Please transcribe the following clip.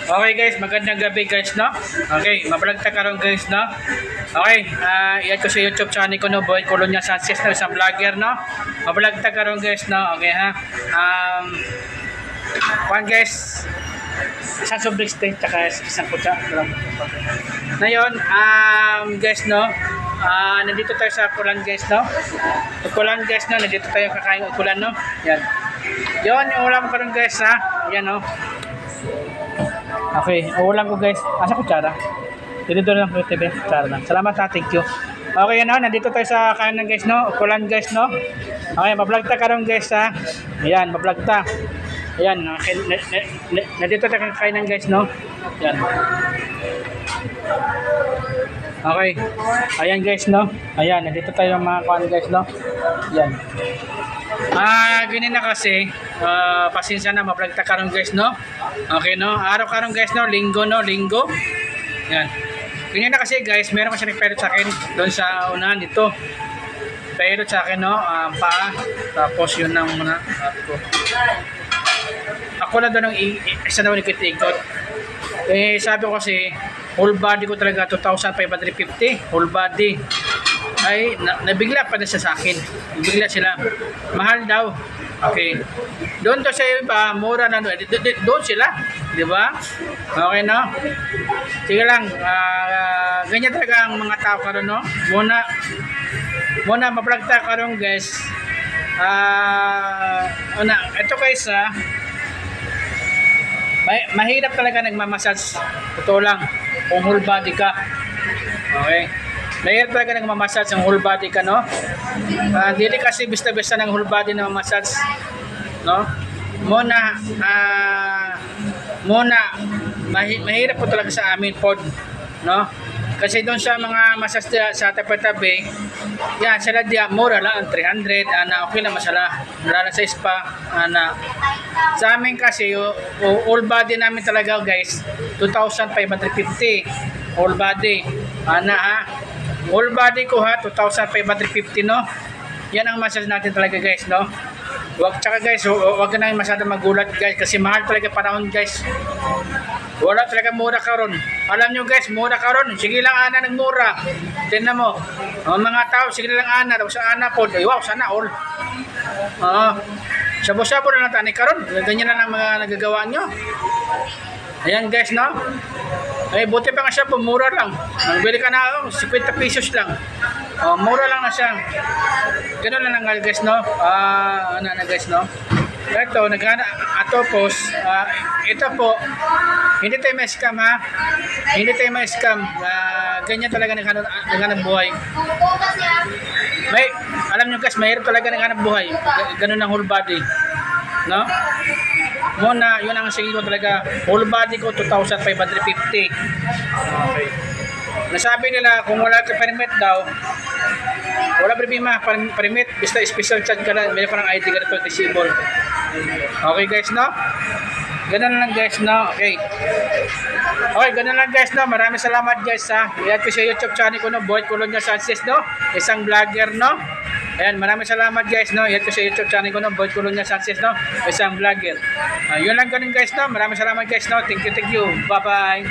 Okay guys, magandang gabi guys, no? Okay, mabalagta karon guys, no? Okay, iyan ko sa YouTube channel ko, no? Boy Colonia Sanchez, no? Isang vlogger, no? Mabalagta karon guys, no? Okay ha? One guys, isang sobrang steak, tsaka isang kutsa. Ngayon, guys, no? Nandito tayo sa Kulan guys, no? Kulan guys, no? Nandito tayo kakain Kulan, no? Yan. Yon, yung ulam ko rin guys, ha? Yan, no? Okay, ulam ko guys. Asa kutsara? Dito lang po TV, kutsara lang. Salamat ha, thank you. Okay, yan, no? Nandito tayo sa kanan guys, no? Kulan guys, no? Okay, mablog ta karon guys, ha? Ayan, mablog ta. Ayan, nandito tayo kainan guys, no? Yan. Okay. Ayan guys, no? Ayan, nandito tayo mga kuan guys, no? Yan. Ganyan na kasi, pasensya na, mablog ta karon guys, no? Okay, no? Araw karon guys, no? Linggo, no? Linggo. Yan. Ganyan na kasi guys, meron kasi nagpirot sa akin doon sa unahan dito. Pirot sa akin, no? Paa. Tapos yun ang muna. Ako na doon ang isa na ikot-ikot. Eh, sabi ko kasi, whole body ko talaga 2,550. Whole body. Ay, nabigla pa na siya sa akin. Nabigla sila. Mahal daw. Okay. Doon to sa iba, mura na doon. Doon sila. Di ba? Okay, no? Sige lang. Ganyan talaga ang mga tao karon, no? Muna maplagta karon guys. Ito guys, mahirap talaga nagmamassage. Totoo lang. Kung whole body ka. Okay. Mahirap talaga nagmamassage ang whole body ka, no? Dili kasi basta-basta ng whole body na massage, no? Muna mahirap po talaga sa amin pod, no? Kasi doon sa mga massage sa tabi-tabi, yan, sila diya, mura lang ang 300, okay lang masala, wala sa spa, sa amin kasi, whole body namin talaga guys, 2,550, whole body, whole body ko ha, 2,550, no? Yan ang massage natin talaga guys, no? Tsaka guys, wag na masyadong magulat guys, kasi mahal talaga panahon guys. Wala talaga mura karon. Alam nyo guys, mura karon. Sige lang ana ng mura. Tingnan mo. Mga tao, sige lang ana. Tapos ana po. Wow, sana all. Sabo-sabo na natin karon. Ganyan na lang mga nagagawa nyo. Ayan guys, no? Eh, buti pa nga siya po, mura lang. Nagbili ka na, 50 pesos lang. Mura lang na siya. Ganun lang nga guys, no? Guys, no? Ito, atopos. Ito po, hindi tayo ma-scam ha. Hindi tayo ma-scam. Ganyan talaga naghanap buhay. Alam nyo guys, mahirap talaga naghanap buhay. Ganun ang whole body. No? Muna, yun ang sige ko talaga. Whole body ko, 2,550. Okay. Nasabi nila, kung wala ka permit daw, wala problema, permit, basta special charge ka lang, meron ka ng ID ka na disable. Okay guys, no? Ganun lang guys, no? Okay. Okay, ganun lang guys, no? Maraming salamat guys, ha? Iyan ko sa YouTube channel ko, no? Boy Colonia Sanchez, no? Isang vlogger, no? Ayan, maraming salamat guys, no? Iyan ko sa YouTube channel ko, no? Boy Colonia Sanchez, no? Isang vlogger. Yun lang ganun guys, no? Maraming salamat guys, no? Thank you, thank you. Bye-bye.